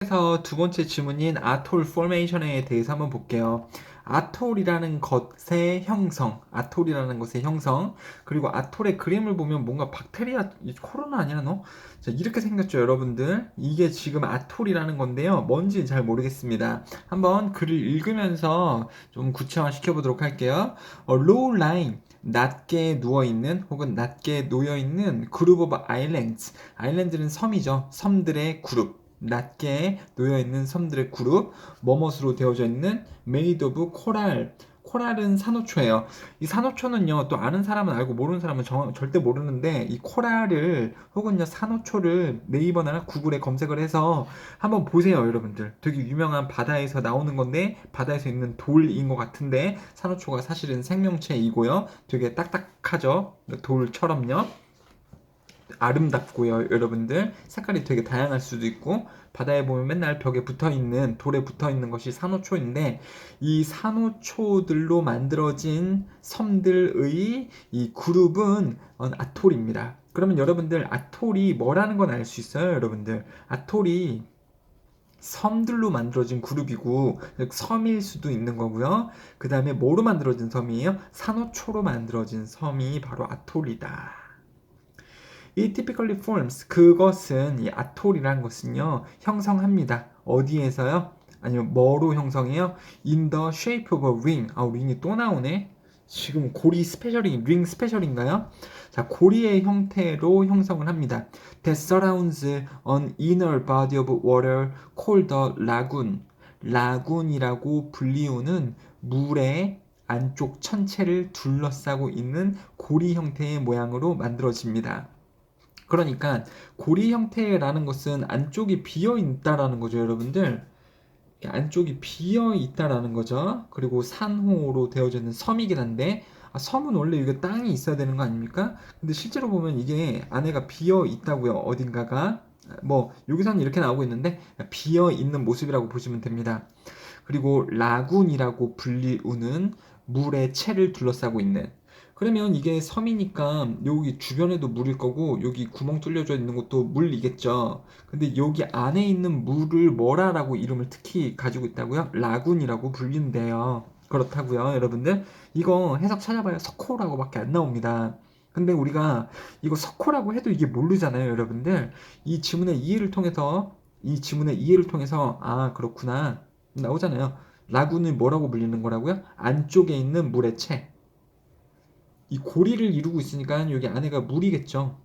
그래서 두 번째 질문인 아톨 포메이션에 대해서 한번 볼게요. 아톨이라는 것의 형성, 그리고 아톨의 그림을 보면 뭔가 박테리아, 코로나 아니야, 너? 자, 이렇게 생겼죠, 여러분들. 이게 지금 아톨이라는 건데요. 뭔지 잘 모르겠습니다. 한번 글을 읽으면서 좀 구체화 시켜보도록 할게요. low lying, 낮게 누워있는 혹은 낮게 놓여있는 그룹 오브 아일랜드. 아일랜드는 섬이죠. 섬들의 그룹. 낮게 놓여있는 섬들의 그룹, 뭐뭇으로 되어져 있는 made of coral. 코랄은 산호초예요. 이 산호초는요, 또 아는 사람은 알고 모르는 사람은 절대 모르는데, 이 코랄을 혹은요 산호초를 네이버나 구글에 검색을 해서 한번 보세요, 여러분들. 되게 유명한 바다에서 나오는 건데, 바다에서 있는 돌인 것 같은데, 산호초가 사실은 생명체이고요. 되게 딱딱하죠, 돌처럼요. 아름답고요, 여러분들. 색깔이 되게 다양할 수도 있고, 바다에 보면 맨날 벽에 붙어 있는, 돌에 붙어 있는 것이 산호초인데, 이 산호초들로 만들어진 섬들의 이 그룹은 아톨입니다. 그러면 여러분들, 아톨이 뭐라는 건 알 수 있어요, 여러분들? 아톨이 섬들로 만들어진 그룹이고, 섬일 수도 있는 거고요. 그 다음에 뭐로 만들어진 섬이에요? 산호초로 만들어진 섬이 바로 아톨이다. 이 typically forms, 그것은 이 아톨이라는 것은요 형성합니다. 어디에서요? 아니면 뭐로 형성해요? In the shape of a ring. ring이 또 나오네. 지금 고리 스페셜이 링 스페셜인가요? 자, 고리의 형태로 형성을 합니다. That surrounds an inner body of water called the lagoon. 라군이라고 불리우는 물의 안쪽 천체를 둘러싸고 있는 고리 형태의 모양으로 만들어집니다. 그러니까 고리 형태라는 것은 안쪽이 비어 있다라는 거죠, 여러분들. 안쪽이 비어 있다라는 거죠. 그리고 산호로 되어져 있는 섬이긴 한데, 섬은 원래 이게 땅이 있어야 되는 거 아닙니까? 근데 실제로 보면 이게 안에가 비어 있다고요, 어딘가가. 뭐 여기서는 이렇게 나오고 있는데 비어 있는 모습이라고 보시면 됩니다. 그리고 라군이라고 불리우는 물의 채를 둘러싸고 있는. 그러면 이게 섬이니까 여기 주변에도 물일 거고 여기 구멍 뚫려져 있는 것도 물이겠죠. 근데 여기 안에 있는 물을 뭐라라고 이름을 특히 가지고 있다고요? 라군이라고 불린대요. 그렇다고요, 여러분들. 이거 해석 찾아봐야 석호라고밖에 안 나옵니다. 근데 우리가 이거 석호라고 해도 이게 모르잖아요, 여러분들. 이 지문의 이해를 통해서 그렇구나 나오잖아요. 라군을 뭐라고 불리는 거라고요? 안쪽에 있는 물의 채. 이 고리를 이루고 있으니까 여기 안에가 물이겠죠.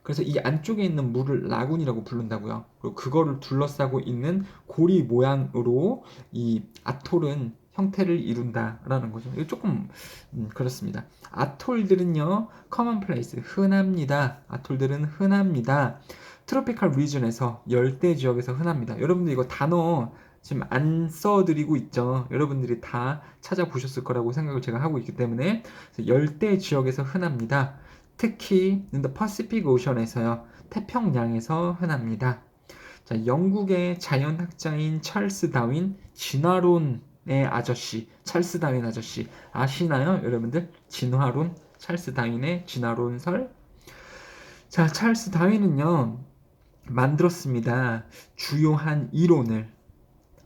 그래서 이 안쪽에 있는 물을 라군이라고 부른다고요. 그리고 그거를 둘러싸고 있는 고리 모양으로 이 아톨은 형태를 이룬다라는 거죠. 이거 조금 그렇습니다. 아톨들은요, commonplace, 흔합니다. 아톨들은 흔합니다. 트로피칼 리전에서 열대 지역에서 흔합니다. 여러분들 이거 단어 지금 안 써드리고 있죠. 여러분들이 다 찾아보셨을 거라고 생각을 제가 하고 있기 때문에 열대 지역에서 흔합니다. 특히 the Pacific Ocean에서요. 태평양에서 흔합니다. 자, 영국의 자연학자인 찰스 다윈, 진화론의 아저씨, 찰스 다윈 아저씨 아시나요, 여러분들? 진화론, 찰스 다윈의 진화론설. 자, 찰스 다윈은요 만들었습니다. 주요한 이론을,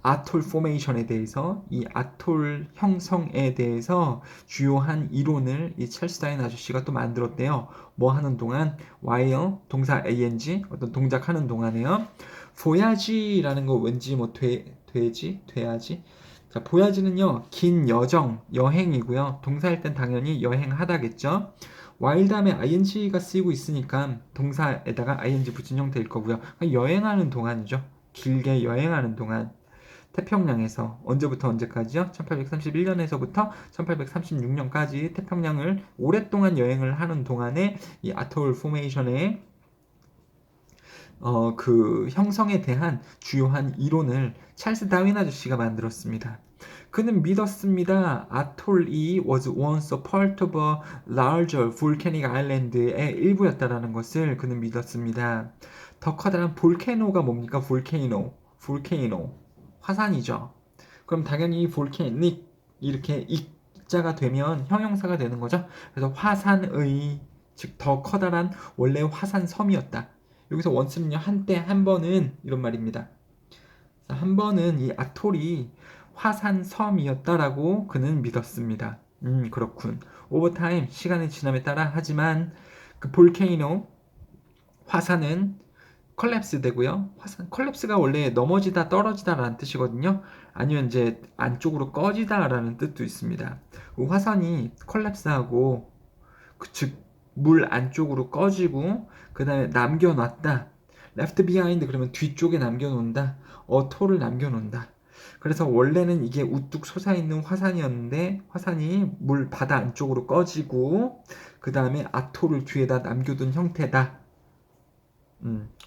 아톨 포메이션에 대해서, 이 아톨 형성에 대해서 주요한 이론을 이 찰스 다윈 아저씨가 또 만들었대요. 뭐 하는 동안? while 동사 ing, 어떤 동작하는 동안에요. voyage라는 거 왠지 뭐 돼야지. 자, voyage는요 긴 여정, 여행이고요. 동사일 땐 당연히 여행하다겠죠. while 다음에 ing가 쓰이고 있으니까 동사에다가 ing 붙인 형태일 거고요. 여행하는 동안이죠. 길게 여행하는 동안. 태평양에서 언제부터 언제까지요? 1831년에서부터 1836년까지 태평양을 오랫동안 여행을 하는 동안에 이 아톨 포메이션의 그 형성에 대한 주요한 이론을 찰스 다윈 아저씨가 만들었습니다. 그는 믿었습니다. 아톨이 was once a part of a larger volcanic island의 일부였다라는 것을 그는 믿었습니다. 더 커다란 볼케노가 뭡니까? 볼케이노. 화산이죠. 그럼 당연히 volcanic 이렇게 익자가 되면 형용사가 되는 거죠. 그래서 화산의, 즉 더 커다란 원래 화산 섬이었다. 여기서 once는요 한때 한 번은 이런 말입니다. 한 번은 이 아톨이 화산섬이었다라고 그는 믿었습니다. 그렇군. 오버타임 시간의 지남에 따라 하지만 그 볼케이노 화산은 컬랩스 되고요. 화산 컬랩스가 원래 넘어지다 떨어지다라는 뜻이거든요. 아니면 이제 안쪽으로 꺼지다라는 뜻도 있습니다. 그 화산이 컬랩스하고 즉 물 안쪽으로 꺼지고 그 다음에 남겨놨다. left behind 그러면 뒤쪽에 남겨놓는다. 어토를 남겨놓는다. 그래서 원래는 이게 우뚝 솟아있는 화산이었는데 화산이 물 바다 안쪽으로 꺼지고 그 다음에 아토를 뒤에다 남겨둔 형태다.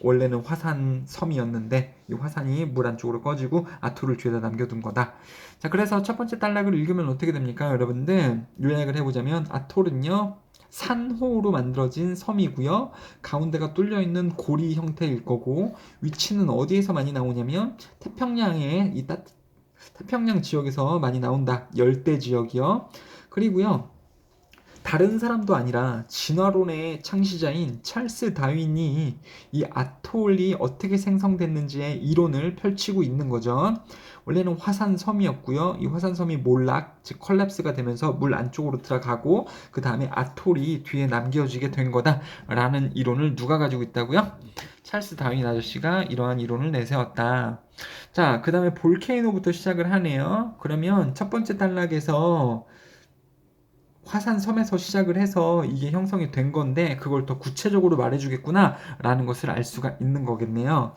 원래는 화산 섬이었는데 이 화산이 물 안쪽으로 꺼지고 아토를 뒤에다 남겨둔 거다. 자, 그래서 첫 번째 단락을 읽으면 어떻게 됩니까, 여러분들? 요약을 해보자면 아톨은요 산호로 만들어진 섬이고요. 가운데가 뚫려 있는 고리 형태일 거고 위치는 어디에서 많이 나오냐면 태평양 지역에서 많이 나온다. 열대 지역이요. 그리고요. 다른 사람도 아니라 진화론의 창시자인 찰스 다윈이 이 아톨이 어떻게 생성됐는지의 이론을 펼치고 있는 거죠. 원래는 화산섬이었고요. 이 화산섬이 몰락, 즉 컬랩스가 되면서 물 안쪽으로 들어가고 그 다음에 아톨이 뒤에 남겨지게 된 거다라는 이론을 누가 가지고 있다고요? 찰스 다윈 아저씨가 이러한 이론을 내세웠다. 자, 그 다음에 볼케이노부터 시작을 하네요. 그러면 첫 번째 단락에서 화산섬에서 시작을 해서 이게 형성이 된 건데 그걸 더 구체적으로 말해주겠구나 라는 것을 알 수가 있는 거겠네요.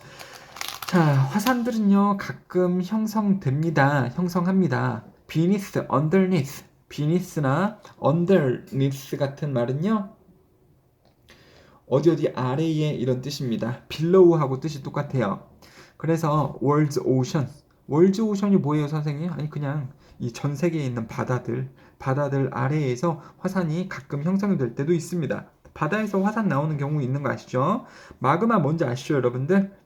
자, 화산들은요 가끔 형성합니다. beneath, underneath, beneath나 underneath 같은 말은요 어디 아래에 이런 뜻입니다. below하고 뜻이 똑같아요. 그래서 world's ocean이 뭐예요, 선생님? 아니 그냥 이 전 세계에 있는 바다들 아래에서 화산이 가끔 형성이 될 때도 있습니다. 바다에서 화산 나오는 경우 있는 거 아시죠? 마그마 뭔지 아시죠, 여러분들?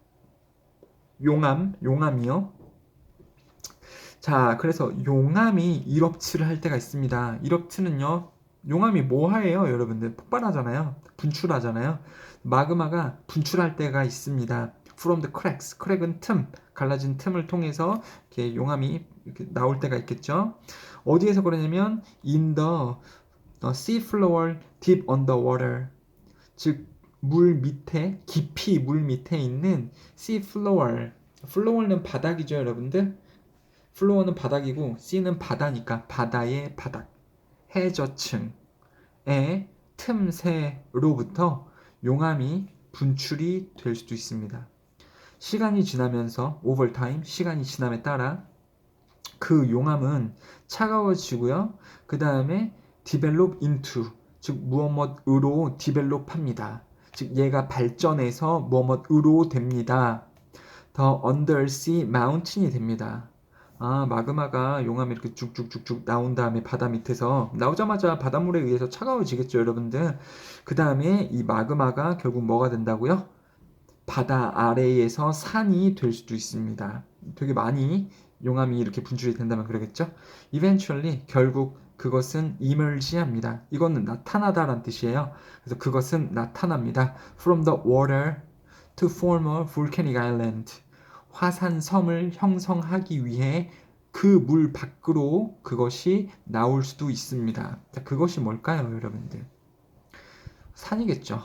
용암이요. 자, 그래서 용암이 이럽트를 할 때가 있습니다. 이럽트는요, 용암이 뭐 하예요, 여러분들? 폭발하잖아요. 분출하잖아요. 마그마가 분출할 때가 있습니다. From the cracks. crack은 틈, 갈라진 틈을 통해서 이렇게 용암이 이렇게 나올 때가 있겠죠. 어디에서 그러냐면 in the sea floor deep underwater. 즉 물 밑에 깊이 물 밑에 있는 sea floor. floor는 바닥이죠, 여러분들. 플로어는 바닥이고 C는 바다니까 바다의 바닥 해저층의 틈새로부터 용암이 분출이 될 수도 있습니다. 시간이 지나면서 오버타임 시간이 지남에 따라 그 용암은 차가워지고요. 그 다음에 develop into 즉 무엇으로 develop합니다. 즉 얘가 발전해서 무엇으로 됩니다. 더 undersea mountain이 됩니다. 아, 마그마가 용암이 이렇게 쭉쭉쭉쭉 나온 다음에 바다 밑에서 나오자마자 바닷물에 의해서 차가워지겠죠, 여러분들. 그 다음에 이 마그마가 결국 뭐가 된다고요? 바다 아래에서 산이 될 수도 있습니다. 되게 많이 용암이 이렇게 분출이 된다면 그러겠죠? Eventually, 결국 그것은 emerge합니다. 이거는 나타나다란 뜻이에요. 그래서 그것은 나타납니다. From the water to form a volcanic island. 화산섬을 형성하기 위해 그 물 밖으로 그것이 나올 수도 있습니다. 자, 그것이 뭘까요, 여러분들? 산이겠죠.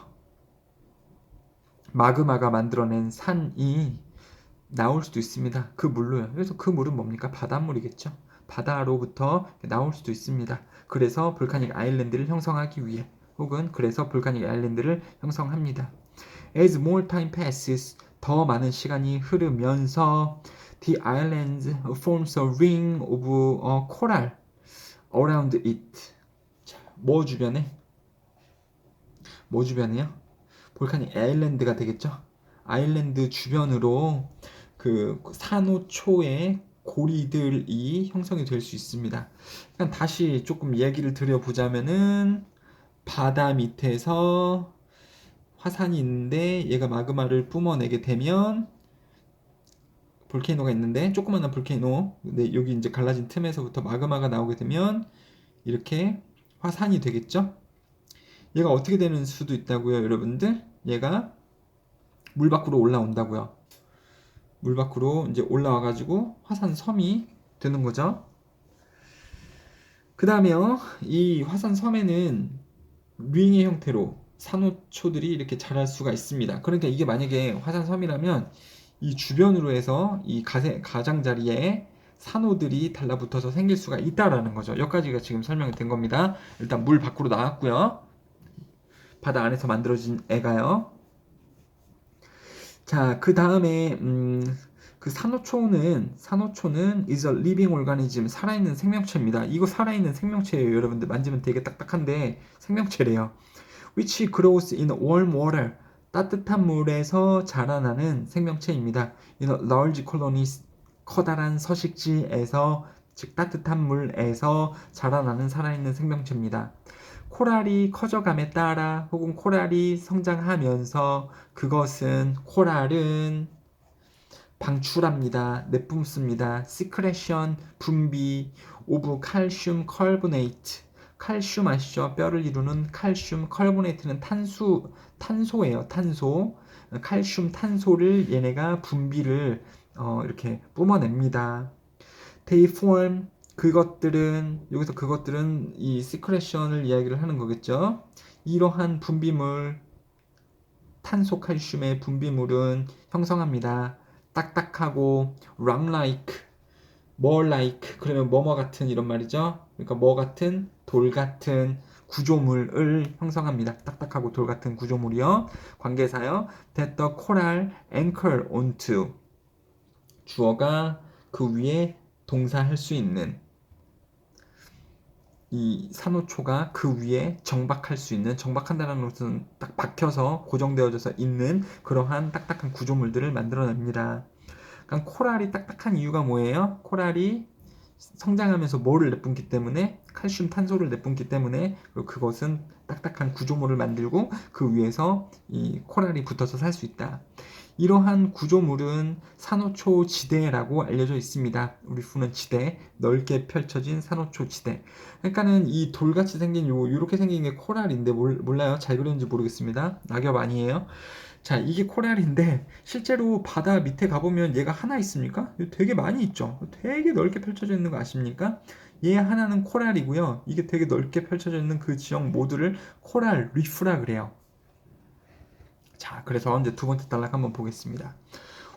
마그마가 만들어낸 산이 나올 수도 있습니다. 그 물로요. 그래서 그 물은 뭡니까? 바닷물이겠죠. 바다로부터 나올 수도 있습니다. 그래서 볼카닉 아일랜드를 형성하기 위해 혹은 그래서 볼카닉 아일랜드를 형성합니다. As more time passes, 더 많은 시간이 흐르면서 the island forms a ring of coral around it. 자, 뭐 주변에? 뭐 주변에요? 볼카닉 아일랜드가 되겠죠? 아일랜드 주변으로 그 산호초의 고리들이 형성이 될 수 있습니다. 그러니까 다시 조금 얘기를 드려보자면은 바다 밑에서 화산이 있는데 얘가 마그마를 뿜어내게 되면 볼케이노가 있는데 조그마한 볼케이노 근데 여기 이제 갈라진 틈에서부터 마그마가 나오게 되면 이렇게 화산이 되겠죠? 얘가 어떻게 되는 수도 있다고요, 여러분들? 얘가 물 밖으로 올라온다고요. 물 밖으로 이제 올라와 가지고 화산 섬이 되는 거죠. 그 다음에요, 이 화산 섬에는 링의 형태로 산호초들이 이렇게 자랄 수가 있습니다. 그러니까 이게 만약에 화산 섬이라면 이 주변으로 해서 이 가장자리에 산호들이 달라붙어서 생길 수가 있다라는 거죠. 여기까지가 지금 설명이 된 겁니다. 일단 물 밖으로 나왔고요. 바다 안에서 만들어진 애가요. 자, 그 다음에 그 산호초는 is a living organism, 살아있는 생명체입니다. 이거 살아있는 생명체예요. 여러분들 만지면 되게 딱딱한데 생명체래요. which grows in warm water, 따뜻한 물에서 자라나는 생명체입니다. in a large colonies, 커다란 서식지에서, 즉 따뜻한 물에서 자라나는 살아있는 생명체입니다. 코랄이 커져감에 따라 혹은 코랄이 성장하면서 코랄은 방출합니다. 내뿜습니다. 시크레션, 분비, 오브 칼슘 컬보네이트. 칼슘 아시죠? 뼈를 이루는 칼슘, 컬보네이트는 탄소예요. 탄소. 칼슘 탄소를 얘네가 분비를 이렇게 뿜어냅니다. They form, 여기서 그것들은 이 시크레션을 이야기를 하는 거겠죠. 이러한 분비물, 탄소 칼슘의 분비물은 형성합니다. 딱딱하고 rock-like, like, 그러면 뭐뭐 같은 이런 말이죠. 그러니까 뭐 같은, 돌 같은 구조물을 형성합니다. 딱딱하고 돌 같은 구조물이요. 관계사요. that the coral anchor onto, 주어가 그 위에 동사할 수 있는, 이 산호초가 그 위에 정박할 수 있는, 정박한다는 것은 딱 박혀서 고정되어져서 있는 그러한 딱딱한 구조물들을 만들어냅니다. 그러니까 코랄이 딱딱한 이유가 뭐예요? 코랄이 성장하면서 뭐를 내뿜기 때문에, 칼슘 탄소를 내뿜기 때문에, 그리고 그것은 딱딱한 구조물을 만들고 그 위에서 이 코랄이 붙어서 살 수 있다. 이러한 구조물은 산호초 지대라고 알려져 있습니다. 우리 푸는 지대, 넓게 펼쳐진 산호초 지대. 그러니까는 이 돌같이 생긴 요렇게 생긴 게 코랄인데 몰라요? 잘 그렸는지 모르겠습니다. 낙엽 아니에요? 자, 이게 코랄인데 실제로 바다 밑에 가보면 얘가 하나 있습니까? 되게 많이 있죠. 되게 넓게 펼쳐져 있는 거 아십니까? 얘 하나는 코랄이고요. 이게 되게 넓게 펼쳐져 있는 그 지역 모두를 코랄 리프라 그래요. 자, 그래서 이제 두 번째 단락 한번 보겠습니다.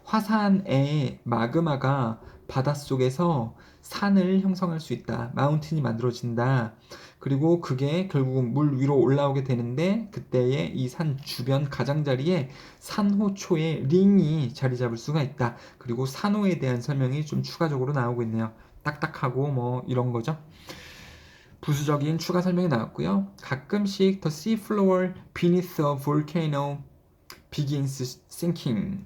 화산의 마그마가 바닷속에서 산을 형성할 수 있다. 마운틴이 만들어진다. 그리고 그게 결국은 물 위로 올라오게 되는데 그때에 이 산 주변 가장자리에 산호초의 링이 자리 잡을 수가 있다. 그리고 산호에 대한 설명이 좀 추가적으로 나오고 있네요. 딱딱하고 뭐 이런 거죠. 부수적인 추가 설명이 나왔고요. 가끔씩 the sea floor beneath a volcano begins sinking.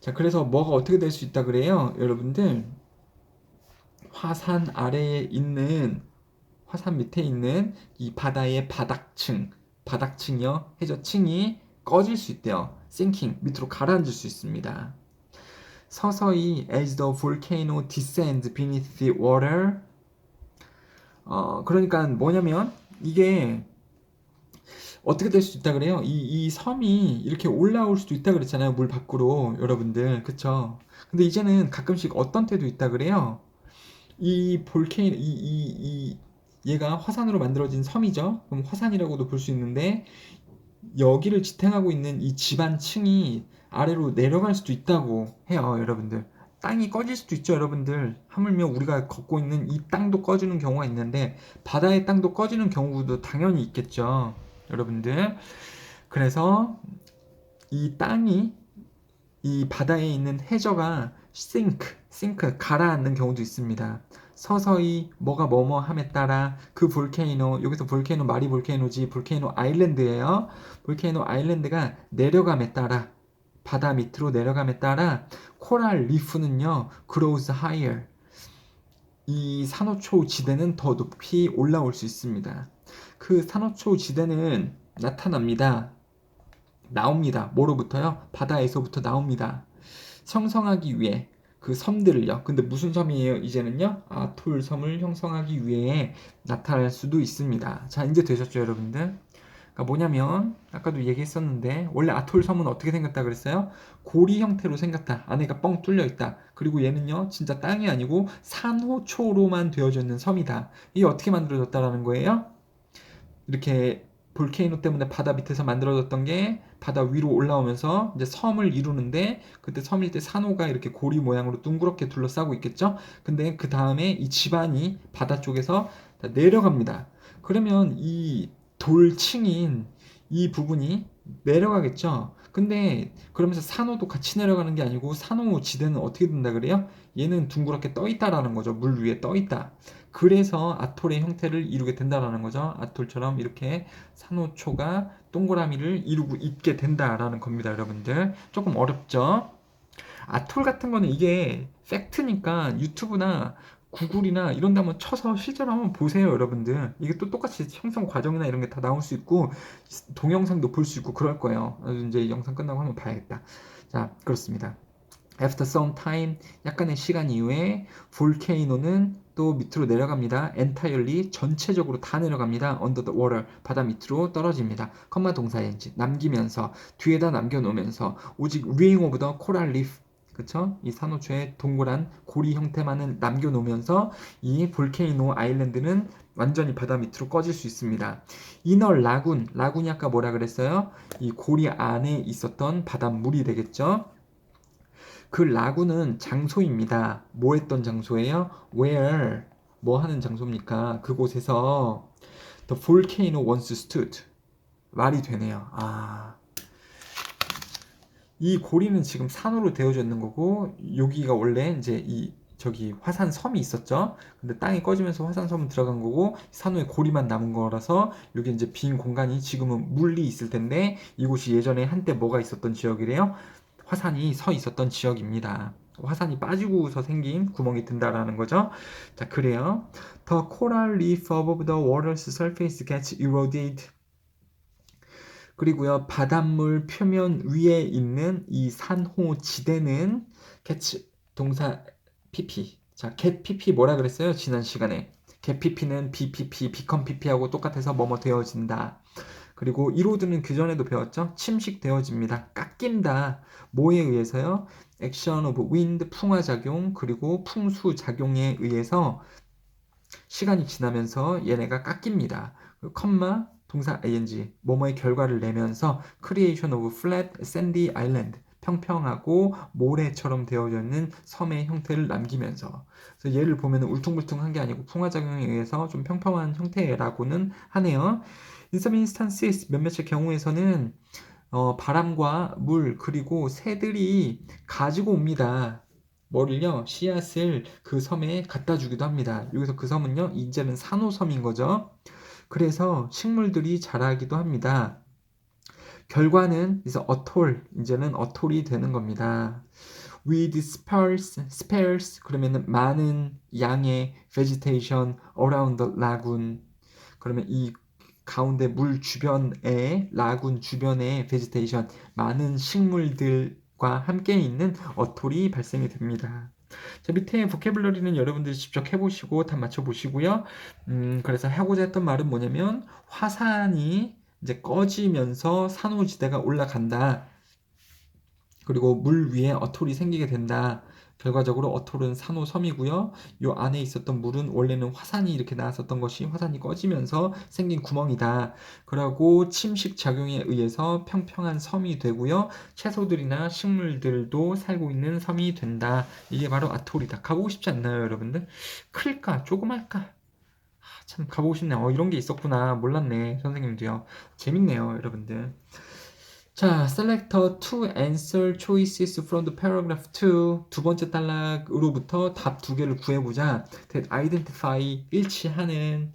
자, 그래서 뭐가 어떻게 될 수 있다 그래요? 여러분들, 화산 아래에 있는, 화산 밑에 있는 이 바다의 바닥층이요, 해저층이 꺼질 수 있대요. sinking, 밑으로 가라앉을 수 있습니다. 서서히 as the volcano descends beneath the water. 그러니까 뭐냐면 이게 어떻게 될 수 있다 그래요? 이 섬이 이렇게 올라올 수도 있다 그랬잖아요. 물 밖으로, 여러분들. 그쵸? 근데 이제는 가끔씩 어떤 때도 있다 그래요. 이 볼케이노, 얘가 화산으로 만들어진 섬이죠. 그럼 화산이라고도 볼 수 있는데, 여기를 지탱하고 있는 이 지반층이 아래로 내려갈 수도 있다고 해요, 여러분들. 땅이 꺼질 수도 있죠, 여러분들. 하물며 우리가 걷고 있는 이 땅도 꺼지는 경우가 있는데, 바다의 땅도 꺼지는 경우도 당연히 있겠죠. 여러분들, 그래서 이 땅이, 이 바다에 있는 해저가 sink 가라앉는 경우도 있습니다. 서서히 뭐가 뭐뭐함에 따라 그 볼케이노, 여기서 볼케이노 말이 볼케이노지, 볼케이노 아일랜드예요. 볼케이노 아일랜드가 내려감에 따라, 바다 밑으로 내려감에 따라 코랄 리프는요 grows higher, 이 산호초 지대는 더 높이 올라올 수 있습니다. 그 산호초 지대는 나옵니다. 뭐로부터요? 바다에서부터 나옵니다. 형성하기 위해 그 섬들을요. 근데 무슨 섬이에요? 이제는요. 아톨 섬을 형성하기 위해 나타날 수도 있습니다. 자, 이제 되셨죠, 여러분들? 뭐냐면 아까도 얘기했었는데 원래 아톨 섬은 어떻게 생겼다 그랬어요? 고리 형태로 생겼다. 안에가 뻥 뚫려 있다. 그리고 얘는요 진짜 땅이 아니고 산호초로만 되어져 있는 섬이다. 이게 어떻게 만들어졌다라는 거예요? 이렇게 볼케이노 때문에 바다 밑에서 만들어졌던 게 바다 위로 올라오면서 이제 섬을 이루는데 그때 섬일 때 산호가 이렇게 고리 모양으로 둥그렇게 둘러싸고 있겠죠? 근데 그 다음에 이 지반이 바다 쪽에서 내려갑니다. 그러면 이 돌층인 이 부분이 내려가겠죠? 근데 그러면서 산호도 같이 내려가는 게 아니고 산호 지대는 어떻게 된다 그래요? 얘는 둥그렇게 떠 있다라는 거죠. 물 위에 떠 있다. 그래서 아톨의 형태를 이루게 된다라는 거죠. 아톨처럼 이렇게 산호초가 동그라미를 이루고 있게 된다라는 겁니다, 여러분들. 조금 어렵죠? 아톨 같은 거는 이게 팩트니까 유튜브나 구글이나 이런 데 한번 쳐서 실제로 한번 보세요, 여러분들. 이게 또 똑같이 형성 과정이나 이런 게 다 나올 수 있고 동영상도 볼 수 있고 그럴 거예요. 이제 영상 끝나고 한번 봐야겠다. 자, 그렇습니다. After some time, 약간의 시간 이후에 볼케이노는 또 밑으로 내려갑니다. entirely, 전체적으로 다 내려갑니다. under the water, 바다 밑으로 떨어집니다. 컴마 동사인지 남기면서, 뒤에다 남겨놓으면서 오직 ring of the coral reef, 그쵸? 이 산호초의 동그란 고리 형태만은 남겨놓으면서 이 볼케이노 아일랜드는 완전히 바다 밑으로 꺼질 수 있습니다. 이너 라군이 아까 뭐라 그랬어요? 이 고리 안에 있었던 바닷물이 되겠죠? 그 라군은 장소입니다. 뭐 했던 장소예요? Where 뭐 하는 장소입니까? 그곳에서 the volcano once stood. 말이 되네요. 이 고리는 지금 산으로 되어져 있는 거고 여기가 원래 이제 이 저기 화산 섬이 있었죠. 근데 땅이 꺼지면서 화산 섬은 들어간 거고 산호의 고리만 남은 거라서 여기 이제 빈 공간이 지금은 물이 있을 텐데 이곳이 예전에 한때 뭐가 있었던 지역이래요? 화산이 서 있었던 지역입니다. 화산이 빠지고서 생긴 구멍이 든다라는 거죠. 자, 그래요. The coral reef above the water's surface gets eroded. 그리고요, 바닷물 표면 위에 있는 이 산호 지대는 gets 동사 pp. 자, get pp 뭐라 그랬어요? 지난 시간에. get pp는 bpp, become pp하고 똑같아서 뭐뭐 되어진다. 그리고 이로드는 그 전에도 배웠죠? 침식되어집니다. 깎인다. 뭐에 의해서요? 액션 오브 윈드, 풍화작용, 그리고 풍수작용에 의해서 시간이 지나면서 얘네가 깎입니다. 컴마, 동사 ing, 뭐뭐의 결과를 내면서 creation of flat, sandy island, 평평하고 모래처럼 되어져 있는 섬의 형태를 남기면서 그래서 얘를 보면 울퉁불퉁한 게 아니고 풍화작용에 의해서 좀 평평한 형태라고는 하네요. In some instances, 몇몇의 경우에서는 바람과 물 그리고 새들이 가지고 옵니다. 뭐를요? 씨앗을 그 섬에 갖다 주기도 합니다. 여기서 그 섬은요, 이제는 산호섬인 거죠. 그래서 식물들이 자라기도 합니다. 결과는 그래서 이제는 어톨이 되는 겁니다. With sparse 그러면은 많은 양의 vegetation around the lagoon. 그러면 이 가운데 물 주변에 라군 주변에 vegetation 많은 식물들과 함께 있는 어톨이 발생이 됩니다. 자, 밑에 보캐블러리는 여러분들이 직접 해보시고 답 맞춰보시고요. 그래서 하고자 했던 말은 뭐냐면 화산이 이제 꺼지면서 산호지대가 올라간다. 그리고 물 위에 어톨이 생기게 된다. 결과적으로 어톨은 산호섬이고요. 요 안에 있었던 물은 원래는 화산이 이렇게 나왔었던 것이 화산이 꺼지면서 생긴 구멍이다. 그리고 침식 작용에 의해서 평평한 섬이 되고요. 채소들이나 식물들도 살고 있는 섬이 된다. 이게 바로 아톨이다. 가보고 싶지 않나요, 여러분들? 클까? 조그말까? 참 가보고 싶네. 이런 게 있었구나. 몰랐네. 선생님도요. 재밌네요, 여러분들. 자, select two answer choices from the paragraph 2. 두 번째 단락으로부터 답 두 개를 구해보자. that identify 일치하는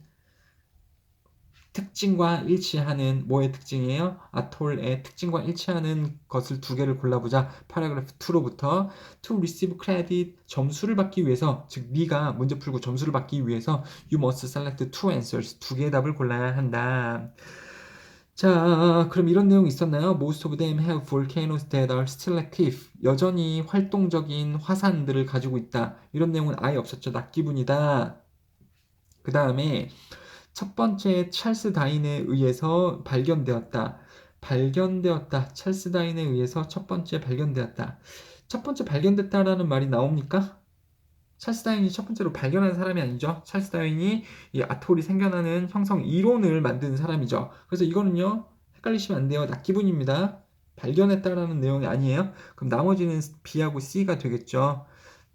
특징과 일치하는 뭐의 특징이에요? 아톨의 특징과 일치하는 것을 두 개를 골라보자. paragraph 2로부터 to receive credit 점수를 받기 위해서 즉 네가 문제 풀고 점수를 받기 위해서 you must select two answers 두 개의 답을 골라야 한다. 자, 그럼 이런 내용이 있었나요? Most of them have volcanoes that are still active. 여전히 활동적인 화산들을 가지고 있다. 이런 내용은 아예 없었죠. 낙기분이다. 그 다음에 첫 번째 찰스 다인에 의해서 발견되었다. 발견되었다. 찰스 다인에 의해서 첫 번째 발견되었다. 첫 번째 발견됐다라는 말이 나옵니까? 찰스 다윈이 첫 번째로 발견한 사람이 아니죠. 찰스 다윈이 이 아톨이 생겨나는 형성 이론을 만든 사람이죠. 그래서 이거는요, 헷갈리시면 안 돼요. 낚기분입니다. 발견했다라는 내용이 아니에요. 그럼 나머지는 B하고 C가 되겠죠.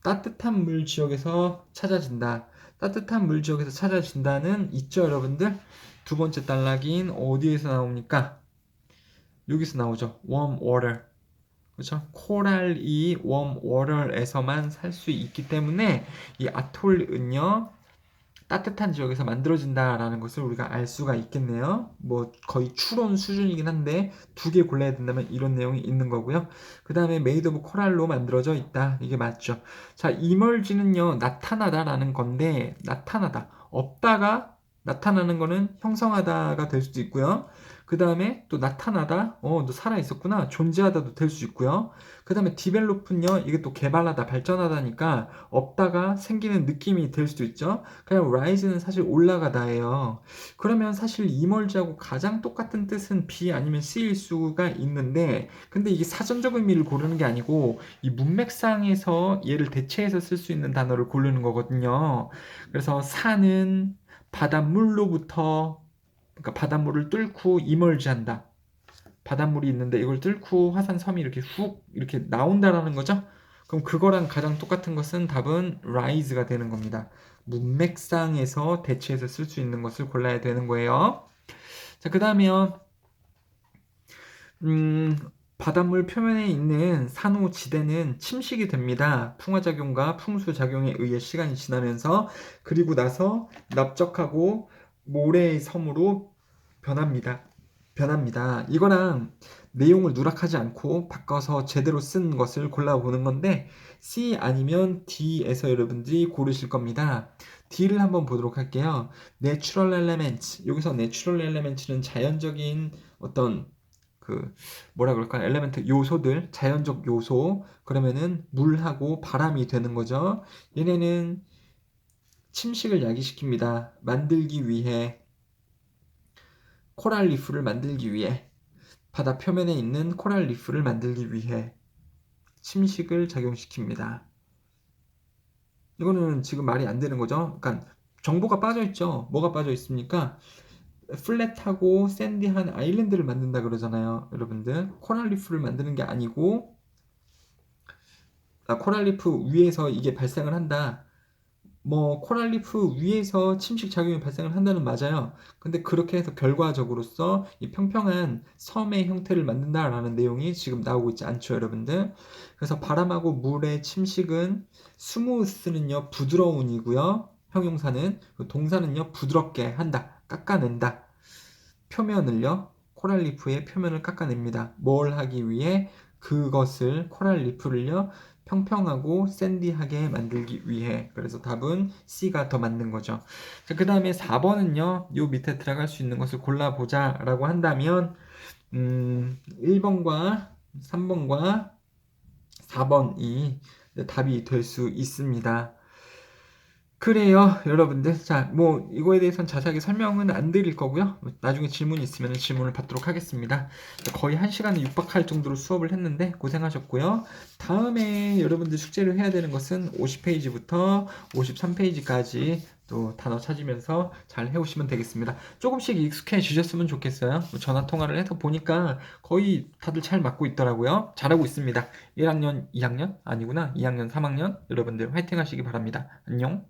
따뜻한 물 지역에서 찾아진다. 따뜻한 물 지역에서 찾아진다는 있죠, 여러분들? 두 번째 단락인 어디에서 나옵니까? 여기서 나오죠. warm water. 그렇죠? 코랄이 웜워터에서만 살 수 있기 때문에 이 아톨은요, 따뜻한 지역에서 만들어진다라는 것을 우리가 알 수가 있겠네요. 뭐 거의 추론 수준이긴 한데 두 개 골라야 된다면 이런 내용이 있는 거고요. 그 다음에 메이드 오브 코랄로 만들어져 있다. 이게 맞죠. 자, 이멀지는요, 나타나다라는 건데, 나타나다. 없다가 나타나는 거는 형성하다가 될 수도 있고요. 그 다음에 또 나타나다, 너 살아있었구나, 존재하다도 될 수 있고요. 그 다음에 디벨롭은요, 이게 또 개발하다, 발전하다니까 없다가 생기는 느낌이 될 수도 있죠. 그냥 rise는 사실 올라가다예요. 그러면 사실 이멀지하고 가장 똑같은 뜻은 B 아니면 C일 수가 있는데, 근데 이게 사전적 의미를 고르는 게 아니고 이 문맥상에서 얘를 대체해서 쓸 수 있는 단어를 고르는 거거든요. 그래서 산은 바닷물로부터, 그러니까 바닷물을 뚫고 이멀지한다. 바닷물이 있는데 이걸 뚫고 화산섬이 이렇게 훅 이렇게 나온다라는 거죠. 그럼 그거랑 가장 똑같은 것은 답은 rise가 되는 겁니다. 문맥상에서 대체해서 쓸 수 있는 것을 골라야 되는 거예요. 자, 그 다음에요. 바닷물 표면에 있는 산호지대는 침식이 됩니다. 풍화작용과 풍수작용에 의해 시간이 지나면서, 그리고 나서 납작하고 모래의 섬으로 변합니다. 이거랑 내용을 누락하지 않고 바꿔서 제대로 쓴 것을 골라보는 건데, C 아니면 D에서 여러분들이 고르실 겁니다. D를 한번 보도록 할게요. Natural elements. 여기서 Natural elements는 자연적인 어떤 뭐라 그럴까요? 엘레멘트 요소들, 자연적 요소. 그러면은 물하고 바람이 되는 거죠. 얘네는 침식을 야기시킵니다. 만들기 위해, 코랄 리프를 만들기 위해, 바다 표면에 있는 코랄 리프를 만들기 위해 침식을 작용시킵니다. 이거는 지금 말이 안 되는 거죠. 그러니까 정보가 빠져 있죠. 뭐가 빠져 있습니까? 플랫하고 샌디한 아일랜드를 만든다 그러잖아요. 여러분들, 코랄 리프를 만드는 게 아니고, 코랄 리프 위에서 이게 발생을 한다. 뭐 코랄 리프 위에서 침식 작용이 발생을 한다는 맞아요. 근데 그렇게 해서 결과적으로서 이 평평한 섬의 형태를 만든다라는 내용이 지금 나오고 있지 않죠, 여러분들. 그래서 바람하고 물의 침식은, 스무스는요 부드러운이고요, 형용사는, 동사는요 부드럽게 한다, 깎아낸다. 표면을요, 코랄 리프의 표면을 깎아냅니다. 뭘 하기 위해? 그것을, 코랄 리프를요 평평하고 샌디하게 만들기 위해. 그래서 답은 C가 더 맞는 거죠. 자, 그 다음에 4번은요, 요 밑에 들어갈 수 있는 것을 골라보자 라고 한다면 1번과 3번과 4번이 답이 될 수 있습니다. 그래요, 여러분들. 자, 뭐 이거에 대해서는 자세하게 설명은 안 드릴 거고요. 나중에 질문이 있으면 질문을 받도록 하겠습니다. 거의 1시간에 육박할 정도로 수업을 했는데 고생하셨고요. 다음에 여러분들 숙제를 해야 되는 것은 50페이지부터 53페이지까지 또 단어 찾으면서 잘 해오시면 되겠습니다. 조금씩 익숙해지셨으면 좋겠어요. 전화 통화를 해서 보니까 거의 다들 잘 맞고 있더라고요. 잘하고 있습니다. 1학년, 2학년? 아니구나. 2학년, 3학년. 여러분들 화이팅 하시기 바랍니다. 안녕.